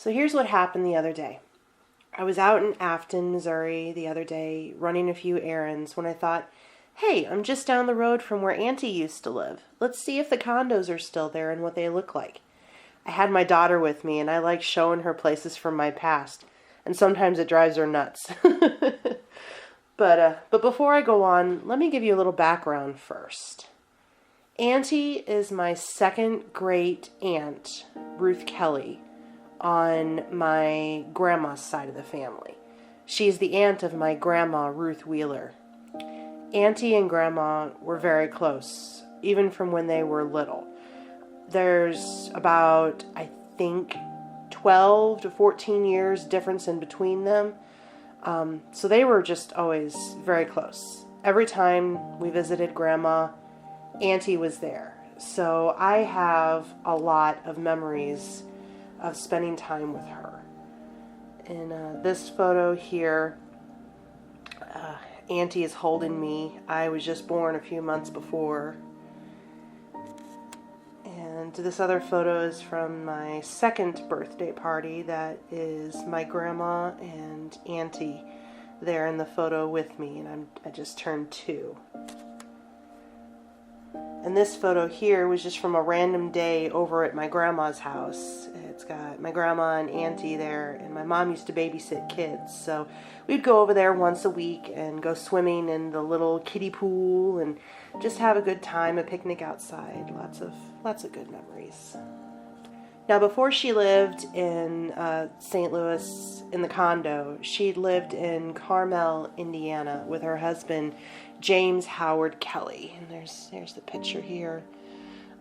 So here's what happened the other day. I was out in Afton, Missouri the other day running a few errands when I thought, hey, I'm just down the road from where Auntie used to live. Let's see if the condos are still there and what they look like. I had my daughter with me and I like showing her places from my past. And sometimes it drives her nuts. But before I go on, let me give you a little background first. Auntie is my second great aunt, Ruth Kelly, on my grandma's side of the family. She's the aunt of my grandma, Ruth Wheeler. Auntie and Grandma were very close, even from when they were little. There's about, I think, 12 to 14 years difference in between them. So they were just always very close. Every time we visited Grandma, Auntie was there. So I have a lot of memories of spending time with her. In this photo here, Auntie is holding me. I was just born a few months before. And this other photo is from my second birthday party. That is my grandma and Auntie there in the photo with me, and I just turned 2. And this photo here was just from a random day over at my grandma's house. It's got my grandma and Auntie there, and my mom used to babysit kids, so we'd go over there once a week and go swimming in the little kiddie pool and just have a good time, a picnic outside. Lots of good memories. Now, before she lived in St. Louis in the condo, she'd lived in Carmel, Indiana with her husband, James Howard Kelly. And there's the picture here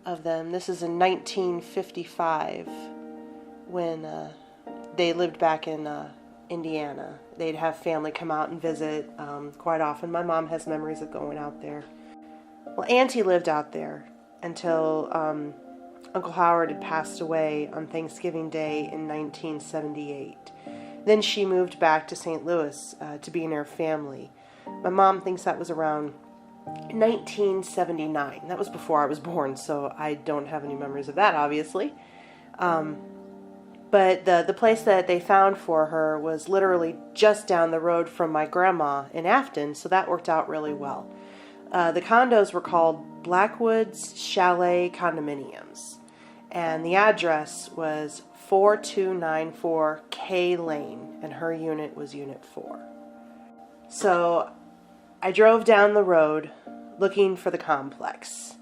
of them. This is in 1955 when they lived back in Indiana. They'd have family come out and visit quite often. My mom has memories of going out there. Well, Auntie lived out there until Uncle Howard had passed away on Thanksgiving Day in 1978. Then she moved back to St. Louis to be near family. My mom thinks that was around 1979. That was before I was born, so I don't have any memories of that, obviously. But the place that they found for her was literally just down the road from my grandma in Afton, so that worked out really well. The condos were called Blackwoods Chalet Condominiums, and the address was 4294 K Lane, and her unit was Unit 4. So I drove down the road looking for the complex,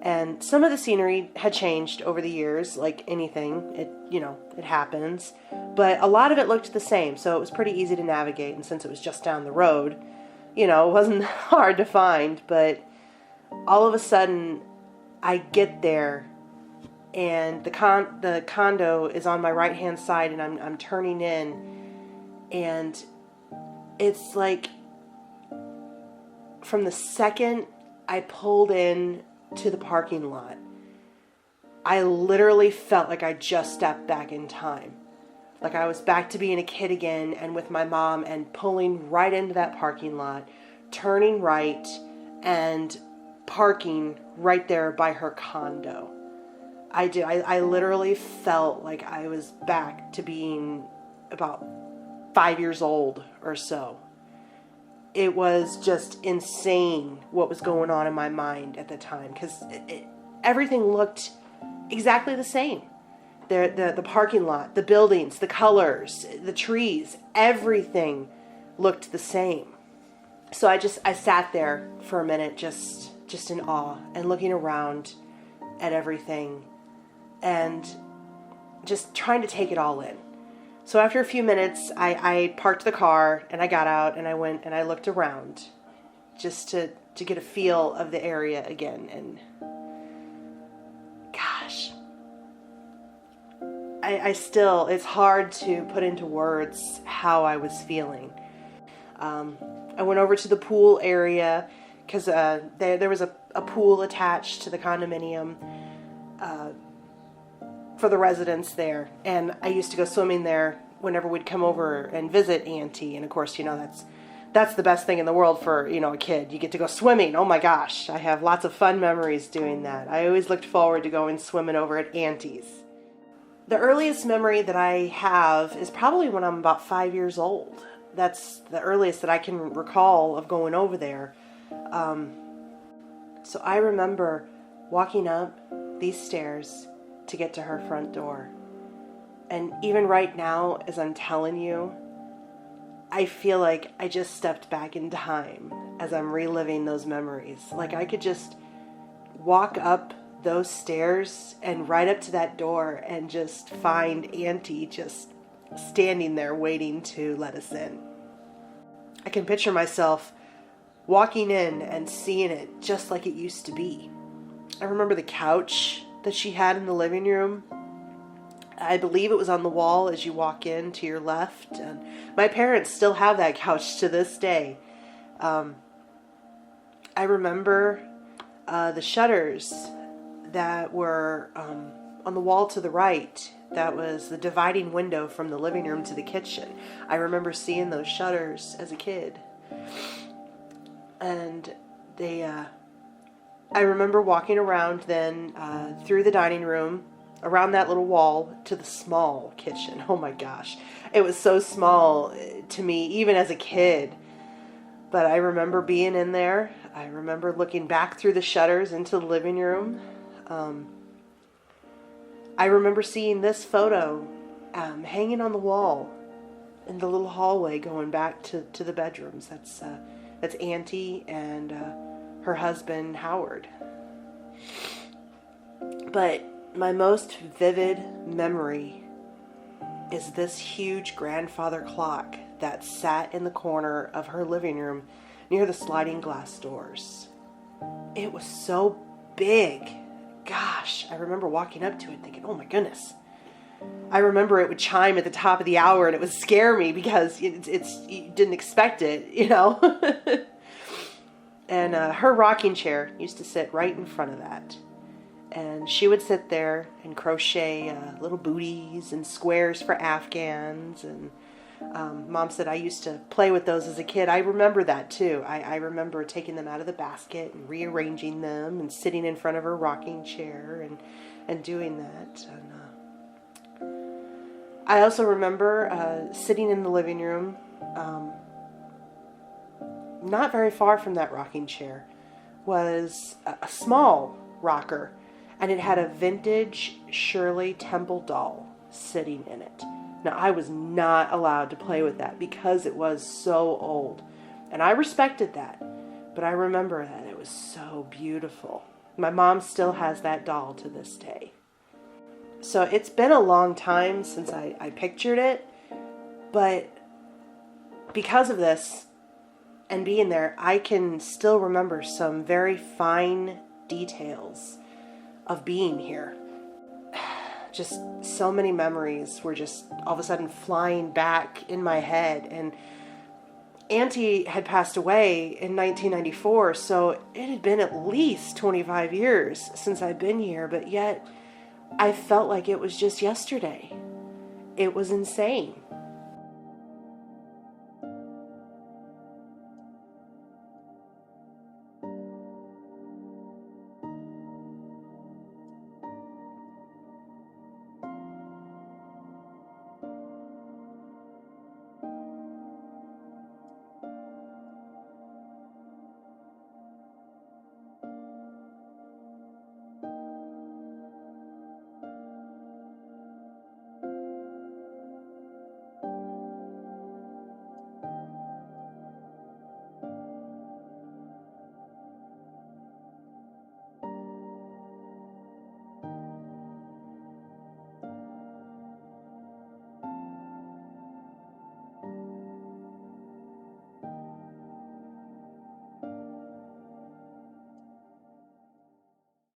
and some of the scenery had changed over the years, like anything. It happens, but a lot of it looked the same, so it was pretty easy to navigate, and since it was just down the road, it wasn't hard to find. But all of a sudden, I get there, and the condo is on my right-hand side, and I'm turning in, and it's like from the second I pulled in to the parking lot, I literally felt like I just stepped back in time. Like I was back to being a kid again and with my mom and pulling right into that parking lot, turning right and parking right there by her condo. I literally felt like I was back to being about 5 years old or so. It was just insane what was going on in my mind at the time, because everything looked exactly the same. The parking lot, the buildings, the colors, the trees, everything looked the same. So I sat there for a minute just in awe and looking around at everything and just trying to take it all in. So after a few minutes, I parked the car and I got out and I went and I looked around just to get a feel of the area again. And gosh, it's hard to put into words how I was feeling. I went over to the pool area because there was a pool attached to the condominium for the residents there, and I used to go swimming there whenever we'd come over and visit Auntie. And of course, that's the best thing in the world for a kid. You get to go swimming. Oh my gosh, I have lots of fun memories doing that. I always looked forward to going swimming over at Auntie's. The earliest memory that I have is probably when I'm about 5 years old. That's the earliest that I can recall of going over there. So I remember walking up these stairs to get to her front door. And even right now, as I'm telling you, I feel like I just stepped back in time as I'm reliving those memories. Like I could just walk up those stairs and right up to that door and just find Auntie just standing there waiting to let us in. I can picture myself walking in and seeing it just like it used to be. I remember the couch that she had in the living room. I believe it was on the wall as you walk in to your left. And my parents still have that couch to this day. I remember the shutters that were on the wall to the right. That was the dividing window from the living room to the kitchen. I remember seeing those shutters as a kid. And I remember walking around then through the dining room, around that little wall to the small kitchen. Oh my gosh. It was so small to me, even as a kid. But I remember being in there. I remember looking back through the shutters into the living room. I remember seeing this photo hanging on the wall in the little hallway going back to the bedrooms. That's Auntie and her husband, Howard. But my most vivid memory is this huge grandfather clock that sat in the corner of her living room near the sliding glass doors. It was so big. Gosh, I remember walking up to it thinking, oh my goodness. I remember it would chime at the top of the hour and it would scare me because you didn't expect it, you know. And her rocking chair used to sit right in front of that. And she would sit there and crochet little booties and squares for Afghans. And Mom said I used to play with those as a kid. I remember that too. I remember taking them out of the basket and rearranging them and sitting in front of her rocking chair and doing that. And I also remember sitting in the living room, not very far from that rocking chair, was a small rocker. And it had a vintage Shirley Temple doll sitting in it. Now, I was not allowed to play with that because it was so old. And I respected that. But I remember that it was so beautiful. My mom still has that doll to this day. So it's been a long time since I pictured it. But because of this and being there, I can still remember some very fine details of being here. Just so many memories were just all of a sudden flying back in my head. And Auntie had passed away in 1994, so it had been at least 25 years since I'd been here, but yet I felt like it was just yesterday. It was insane.